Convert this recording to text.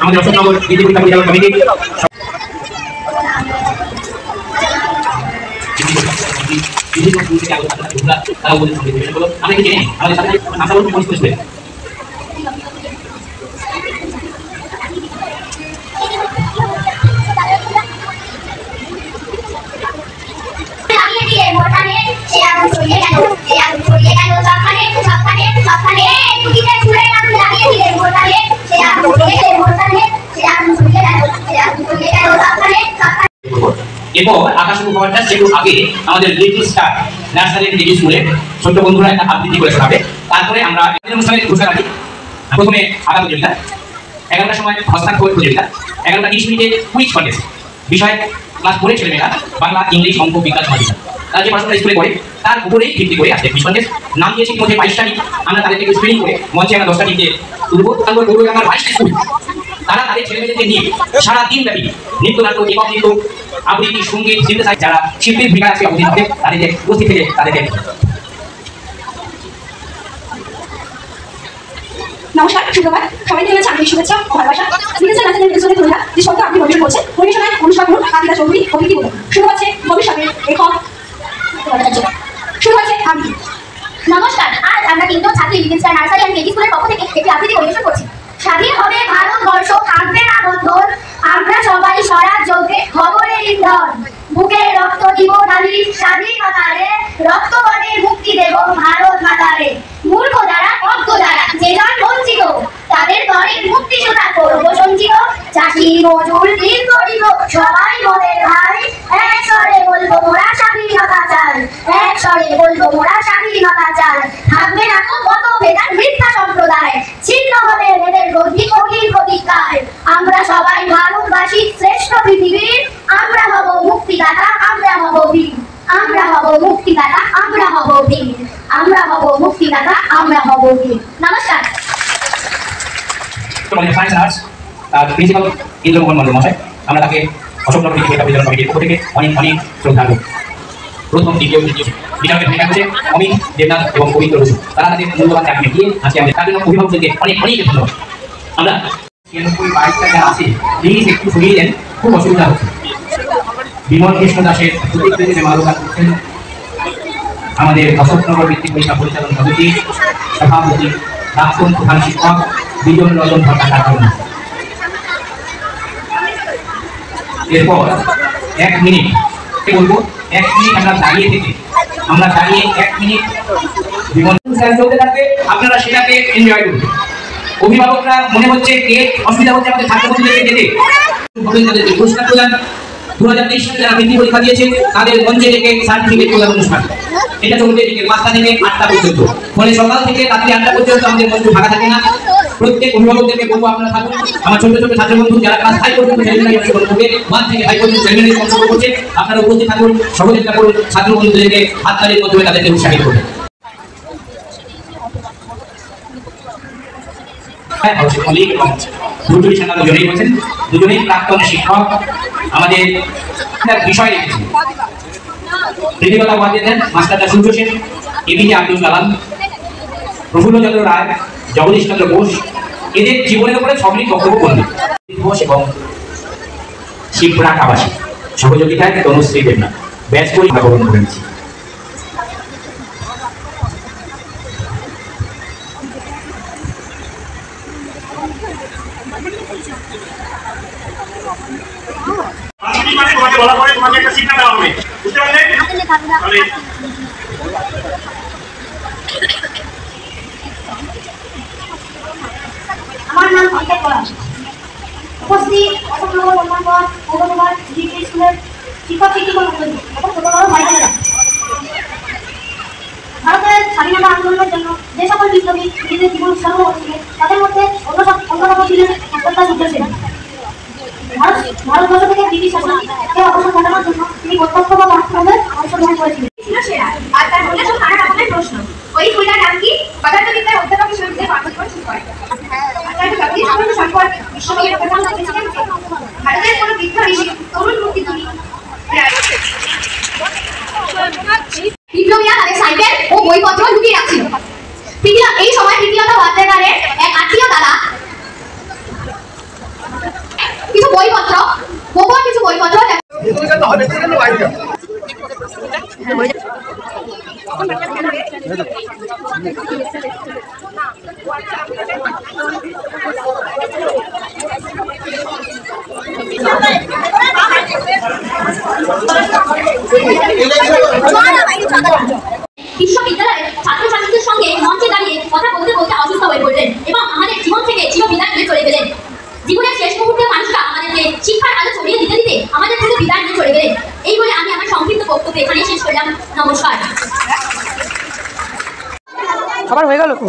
আমাদের অশোকনগর দ্বিতীয় পরীক্ষা পরিচালনা কমিটি এরপর আকাশ উপহারটা সেটু আগে আমাদের লিটল স্টার নার্সারি ডিগ্রি স্কুলে ছোট্ট বন্ধুরা একটা আবৃত্তি করে শোনাবে। তারপরে আমরা অনুষ্ঠানের ঘোষণা রাখি। প্রথমে আঁকা প্রতিযোগিতা, 11টার সময় হস্তাক্ষর প্রতিযোগিতা, 11টা 30 মিনিটে কুইজ কন্টেস্ট। বিষয় ক্লাস 4 ছেলেমেয়েরা বাংলা, ইংলিশ, অঙ্ক, বিজ্ঞান, সমাজ। তারা যে পড়াশোনা স্কুলে করে তার উপরেই ভিত্তি করে আসছে কুইজ কন্টেস্ট। নাম দিয়েছি মধ্যে 22টা টিম, আমরা তাদেরকে স্ক্রিনিং করে মঞ্চে আমরা 10টা টিমকে তুলব। তারপর আমার 22টা স্কুল তারা তাদের ছেলেমেয়েদেরকে নিয়ে সারা দিন ব্যাপী নৃত্য, নাট্য, একক নৃত্য, আবৃত্তি, সঙ্গীত, সিনথেসাইজ যারা শিল্পীর ভূমিকা আছে অবতীর্ণ হবে তাদেরকে উপস্থিত থেকে তাদেরকে। নমস্কার, সুপ্রভাত। সবাইকে জানাচ্ছি আন্তরিক শুভেচ্ছা ও ভালোবাসা। লিখেছেন নাচের নির্দেশনে তৈরি যে শব্দ আপনি পরিবেশন করছেন, পরিবেশনায় অনুষ্কা করুন আদিতা চৌধুরী, অতিথি বলুন। শুরু হচ্ছে ভবিষ্যতের লেখক, শুরু হচ্ছে আমি। নমস্কার, আজ আমরা কিন্তু ছাত্রী little star nursery and KG স্কুলের পক্ষ থেকে একটি আবৃত্তি পরিবেশন করছি। স্বাধীন হবে ভারতবর্ষ, থাকবে না বন্ধন, আমরা সবাই স্বরাজ যোগে খবরের ইন্ধন। বুকে রক্ত দিব ঢালি স্বাধীনতারে, রক্ত বনে মুক্তি দেব ভারত মাতারে। মূর্খ যারা, অজ্ঞ যারা, যে জন বঞ্চিত, তাদের তরে মুক্তি সুতা করবো সঞ্চিত। চাষি মজুর দিন গরিব সবাই মোদের ভাই, এক স্বরে বলবো মোরা স্বাধীনতা চাই, এক স্বরে বলবো মোরা স্বাধীনতা চাই। থাকবে না তো মতভেদ আর মিথ্যা সম্প্রদায়, ছিন্ন হবে এদের গতি কঠিন প্রতিজ্ঞায়। আমরা সবাই ভারতবাসী, শ্রেষ্ঠ পৃথিবীর, আমরা হব মুক্তিদাতা, আমরা হব বীর, আমরা হব মুক্তিদাতা, আমরা হব বীর, আমরা হব মুক্তিদাতা, আমরা হব বীর। নমস্কার। প্রিন্সিপাল ইন্দ্রমোহন মন্ডল মহাশয়, আমরা তাকে অশোকনগর দ্বিতীয় পরীক্ষা পরিচালনা কমিটির পক্ষ থেকে অনেক অনেক শ্রদ্ধা করি। প্রথম, দ্বিতীয়, তৃতীয় বিচারকের ভূমিকা হচ্ছে অমিত, দেবনাথ এবং পবিত্র রসু। তারা তাদের মূল্যবান চাকরি দিয়ে আজকে আমাদের তার জন্য অভিভাবকদেরকে অনেক অনেক ধন্যবাদ। আমরা 92টা যা আছে প্লিজ একটু সরিয়ে দেন, খুব অসুবিধা হচ্ছে। বিমল কৃষ্ণ দাসের প্রতিকৃতিতে মালগান করছেন আমাদের অশোকনগর ভিত্তিক পরীক্ষা পরিচালনা সমিতির সভাপতি প্রাক্তন প্রধান শিক্ষক বিজন রঞ্জন ভট্টাচার্য। এরপর 1 মিনিট বলবো, 1 মিনিট আমরা দাঁড়িয়ে থেকে আমরা দাঁড়িয়ে 1 মিনিট বিমল চলতে থাকবে, আপনারা সেটাকে এনজয় করুন। অভিভাবকরা মনে হচ্ছে কে অসুবিধা হচ্ছে আমাদের ছাত্রছাত্রীদেরকে যেতে তাদেরকে পুরস্কার প্রদান। 2023 সালে যারা বৃত্তি পরীক্ষা দিয়েছে তাদের মঞ্চে ডেকে সার্টিফিকেট প্রদান অনুষ্ঠান। এটা চলবে বিকেল 5টা থেকে 8টা পর্যন্ত। ফলে সকাল থেকে রাত্রি 8টা পর্যন্ত আমাদের মঞ্চ ফাঁকা থাকে না। প্রত্যেক অভিভাবকদেরকে বলবো আপনারা থাকুন। আমার ছোট ছোট ছাত্র বন্ধু যারা ক্লাস 5 পর্যন্ত সেমিনারি অংশগ্রহণ করবে, 1 থেকে 5 পর্যন্ত সেমিনারি অংশগ্রহণ করছে, আপনারা উপস্থিত থাকুন, সহযোগিতা করুন, ছাত্র বন্ধুদেরকে হাততালির মাধ্যমে তাদেরকে উৎসাহিত করুন। দুজনেই প্রাক্তন শিক্ষক, আমাদের বিষয় লিখেছেন। কৃতিকতা বাদ দেন মাস্টারদা সূর্য সেন, এপিজে আব্দুল কালাম, প্রফুল্লচন্দ্র রায়, জগদীশ চন্দ্র বোস, এদের জীবনের উপরে সবই বক্তব্য করলেন। ঘোষ এবং শিবরাক আবাসী সহযোগিতায় তনুশ্রী দেবনাথ ব্যাচ করে গ্রহণ করে নিচ্ছি। আমার নাম অঙ্কিতা পলাশ, উপস্থিত অশোকনগর কল্যাণগড় পৌরসভার ডিগ্রি স্কুলের শিক্ষক শিক্ষিকা মণ্ডলী এবং ছোট বড় ভাই বোনেরা। ভারতের স্বাধীনতা আন্দোলনের জন্য যে সকল বিপ্লবী নিজেদের জীবন উৎসর্গ করেছিলেন তাদের মধ্যে অন্যতম ছিলেন মাস্টারদা সূর্য সেন। ভারতবর্ষ থেকে ব্রিটিশ শাসনকে অবসান ঘটানোর জন্য তিনি প্রত্যক্ষ বা পরোক্ষভাবে অংশগ্রহণ করেছিলেন। আর তার মনে তো নানা রকমের প্রশ্ন, ওই স্কুলটার নাম কি? পদার্থবিদ্যার অধ্যাপক হিসেবে কর্মজীবন শুরু করেন। ভারতের কোন বৃদ্ধ ঋষি তরুণ মুক্তি বইপত্র বিশ্ববিদ্যালয়ের ছাত্রছাত্রীদের সঙ্গে মঞ্চে দাঁড়িয়ে কথা বলতে বলতে অসুস্থ হয়ে পড়লেন এবং আমাদের জীবন থেকে চিরবিদায় নিয়ে চলে গেলেন। জীবনের শেষ মুহূর্তে মানুষরা আমাদেরকে শিক্ষার আলো ছড়িয়ে দিতে দিতে আমাদের থেকে বিদায় নিয়ে চলে গেলেন। এই বলে আমি আমার সংক্ষিপ্ত বক্তব্য এখানে শেষ করলাম। নমস্কার। খাবার হয়ে গেল তো?